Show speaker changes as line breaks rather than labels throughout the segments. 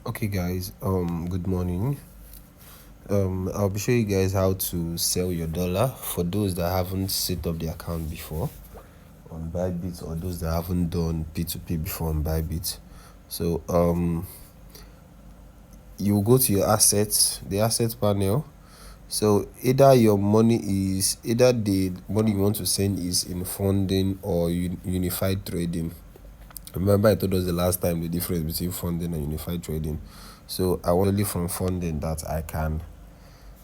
Okay guys, good morning. I'll be showing you guys how to sell your dollar for those that haven't set up the account before on Bybit, or those that haven't done P2P before on Bybit. So you go to your assets, the asset panel. So either the money you want to send is in funding or unified trading. Remember I told us the last time the difference between funding and unified trading. So I want only from funding that I can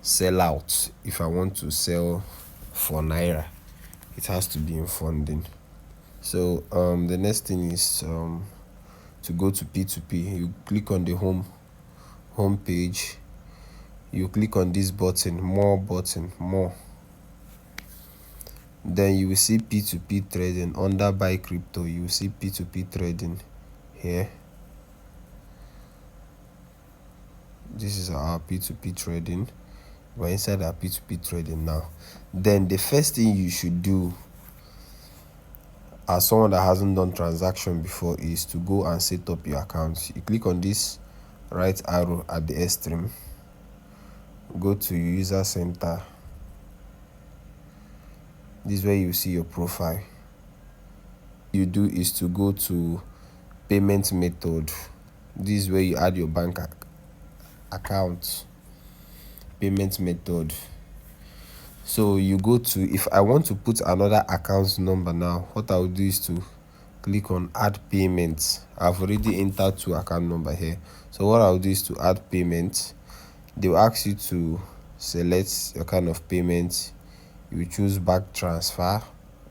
sell out. If I want to sell for naira, it has to be in funding. So the next thing is to go to P2P. You click on the home page. You click on this button, more. Then you will see P2P trading. Under buy crypto, you will see P2P trading here. This is our P2P trading. We're inside our P2P trading now. Then the first thing you should do as someone that hasn't done transaction before is to go and set up your account. You click on this right arrow at the extreme, go to user center. This is where you see your profile. You do is to go to payment method. This is where you add your bank account payment method. So you go to, if I want to put another account number now, what I'll do is to click on add payments. I've already entered two account number here. So what I'll do is to add payment. They'll ask you to select your kind of payment. You choose bank transfer.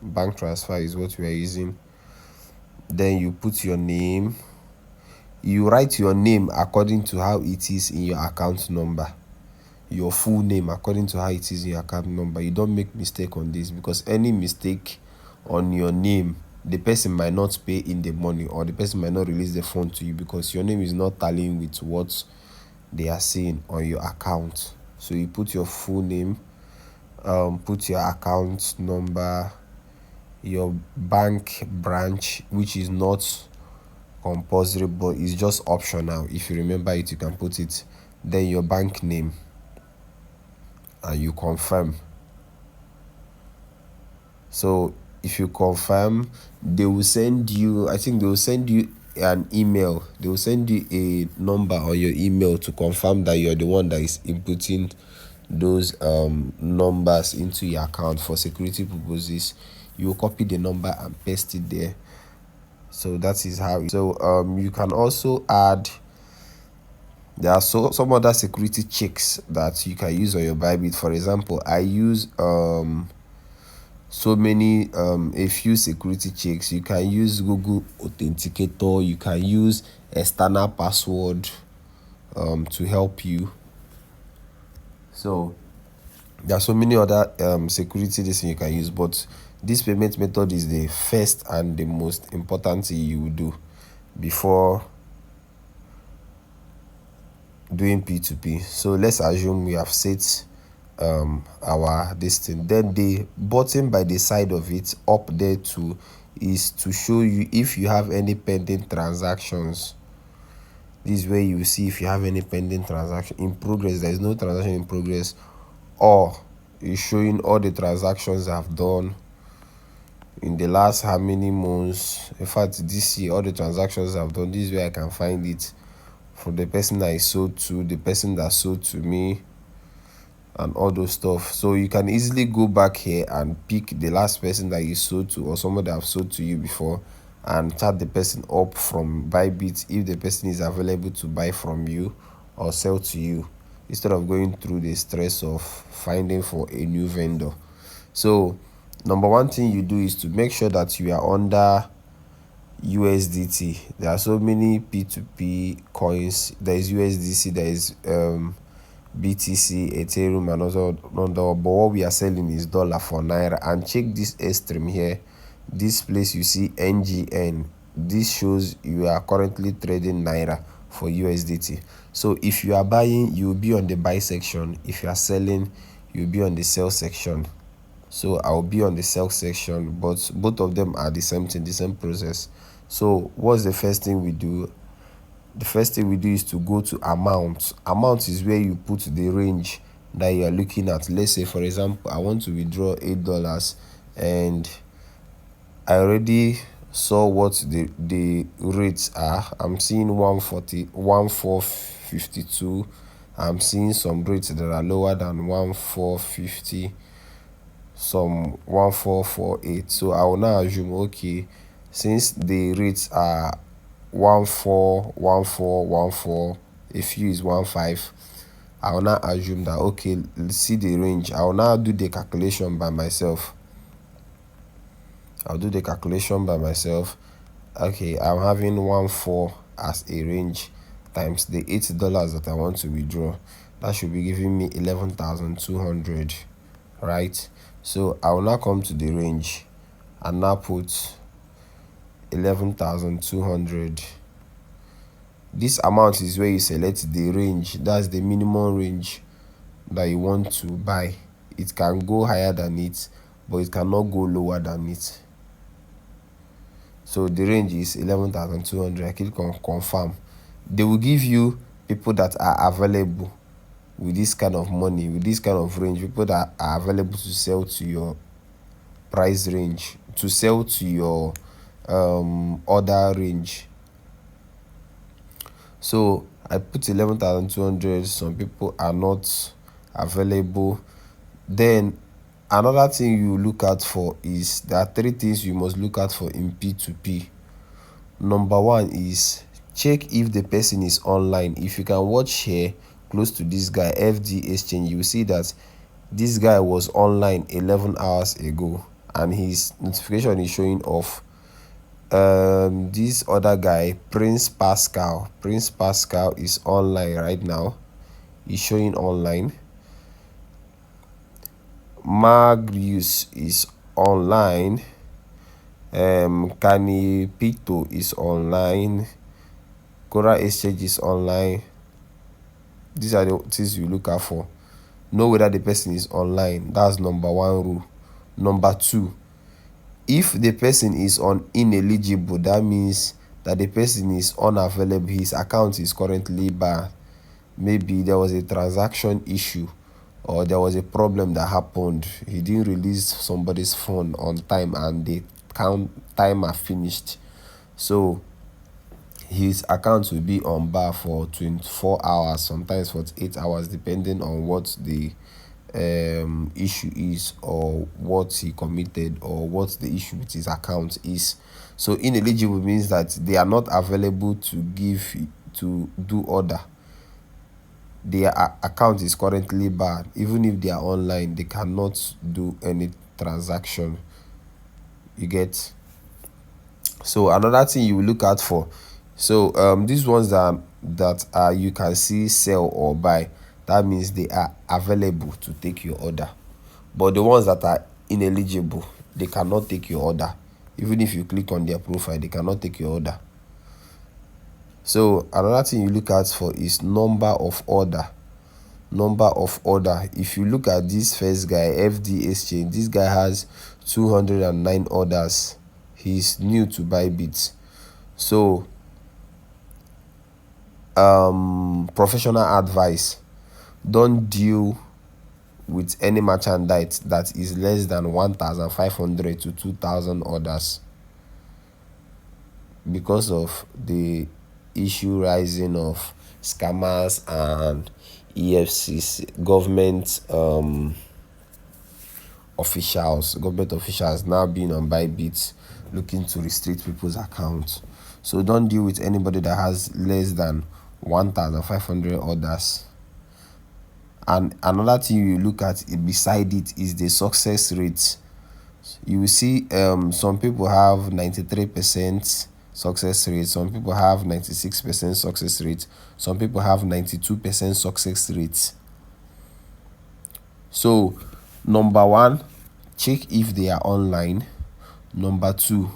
Bank transfer is what we are using. Then you put your name. You write your name according to how it is in your account number. Your full name according to how it is in your account number. You don't make mistake on this, because any mistake on your name, the person might not pay in the money, or the person might not release the fund to you because your name is not tallying with what they are saying on your account. So you put your full name, put your account number, your bank branch, which is not compulsory but it's just optional. If you remember it, you can put it. Then your bank name, and you confirm. So if you confirm, they will send you, I think they will send you an email. They will send you a number on your email to confirm that you're the one that is inputting those numbers into your account for security purposes. You will copy the number and paste it there. So that is how. So you can also add, there are some other security checks that you can use on your Bybit. For example, I use a few security checks. You can use Google Authenticator. You can use external password to help you. So there are so many other security things you can use, but this payment method is the first and the most important thing you will do before doing P2P. So let's assume we have set our thing. Then the button by the side of it up there too is to show you if you have any pending transactions. This is where you see if you have any pending transaction in progress. There is no transaction in progress, or it's showing all the transactions I've done in the last how many months. In fact, this year, all the transactions I've done. This is where I can find it from the person I sold to, the person that sold to me, and all those stuff. So you can easily go back here and pick the last person that you sold to, or someone that have sold to you before, and chat the person up from Bybit if the person is available to buy from you or sell to you, instead of going through the stress of finding for a new vendor. So number one thing you do is to make sure that you are under USDT. There are so many P2P coins. There is USDC, there is BTC, Ethereum, and also but what we are selling is dollar for naira. And check this extreme here, this place you see NGN. This shows you are currently trading naira for USDT. So if you are buying, you will be on the buy section. If you are selling, you will be on the sell section. So I'll be on the sell section, but both of them are the same thing, the same process. So what's the first thing we do? the first thing we do is to go to amount. Amount is where you put the range that you are looking at. Let's say, for example, I want to withdraw $8, and I already saw what the rates are. I'm seeing 140, 1452. I'm seeing some rates that are lower than 1450, some 1448. So I will now assume, okay, since the rates are 141414, a few is 15, I will now assume that, okay, let's see the range. I will now do the calculation by myself. I'll do the calculation by myself. Okay, I'm having 14 as a range times the $8 that I want to withdraw. That should be giving me 11,200, right? So I will now come to the range and now put 11,200. This amount is where you select the range. That's the minimum range that you want to buy. It can go higher than it, but it cannot go lower than it. So the range is 11,200. I click on confirm. They will give you people that are available with this kind of money, with this kind of range, people that are available to sell to your price range, to sell to your order range. So I put 11,200. Some people are not available. Then another thing you look out for is, there are three things you must look out for in P2P. Number one is check if the person is online. If you can watch here close to this guy, FD Exchange, you will see that this guy was online 11 hours ago and his notification is showing off. This other guy, Prince Pascal is online right now. He's showing online. Magrius is online. Kani Pito is online. Coral Exchange is online. These are the things you look out for. Know whether the person is online. That's number one rule. Number two, if the person is on ineligible, that means that the person is unavailable. His account is currently banned. Maybe there was a transaction issue, or there was a problem that happened. He didn't release somebody's phone on time and the timer finished. So his account will be on bar for 24 hours, sometimes 48 hours, depending on what the issue is, or what he committed, or what the issue with his account is. So ineligible means that they are not available to do order. Their account is currently banned. Even if they are online, they cannot do any transaction. You get? So another thing you will look out for, so these ones that are you can see sell or buy, that means they are available to take your order. But the ones that are ineligible, they cannot take your order. Even if you click on their profile, they cannot take your order. So another thing you look out for is number of order. If you look at this first guy, FD Exchange, this guy has 209 orders. He's new to Bybit. So professional advice: don't deal with any merchandise that is less than 1,500 to 2,000 orders, because of the issue rising of scammers and EFCs, government officials now being on Bybit, looking to restrict people's accounts. So don't deal with anybody that has less than 1,500 orders. And another thing you look at beside it is the success rate. You will see some people have 93% success rate, some people have 96% success rate, some people have 92% success rate. So number one, check if they are online. Number two,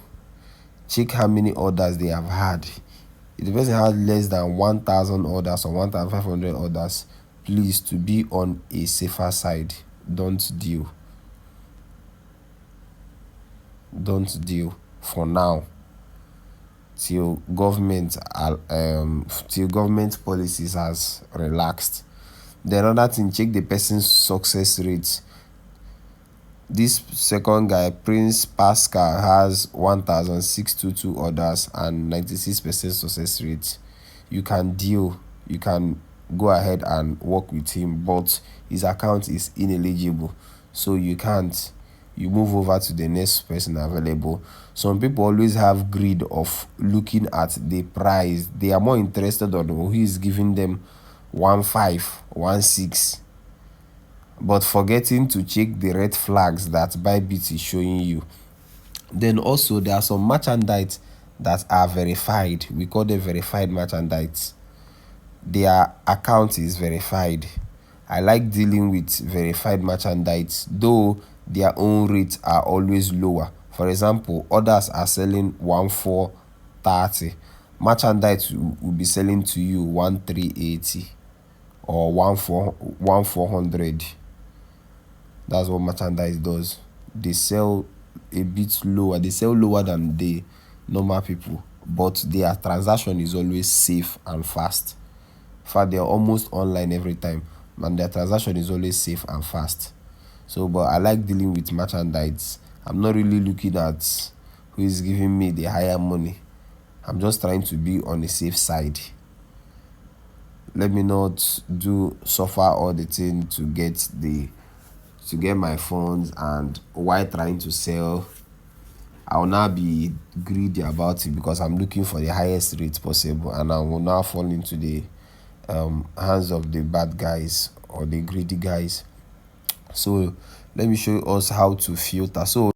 check how many orders they have had. If the person has less than 1,000 orders or 1,500 orders, please, to be on a safer side, don't deal for now. till government till government policies has relaxed. Then another thing, check the person's success rate. This second guy, Prince Pascal, has 1,622 orders and 96% success rate. You can deal, you can go ahead and work with him, but his account is ineligible, so you can't. You move over to the next person available. Some people always have greed of looking at the price. They are more interested on who is giving them 1.5, 1.6, but forgetting to check the red flags that Bybit is showing you. Then also there are some merchandise that are verified. We call them verified merchandise. Their account is verified. I like dealing with verified merchandise, though their own rates are always lower. For example, others are selling 1,430. Merchandise will be selling to you 1,380 or 1,400. That's what merchandise does. They sell a bit lower. They sell lower than the normal people, but their transaction is always safe and fast. In fact, they're almost online every time, and their transaction is always safe and fast. So, but I like dealing with merchandise. I'm not really looking at who is giving me the higher money. I'm just trying to be on the safe side. Let me not do suffer all the thing to get my funds, and while trying to sell, I'll now be greedy about it because I'm looking for the highest rate possible, and I will now fall into the hands of the bad guys or the greedy guys. So let me show us how to filter. So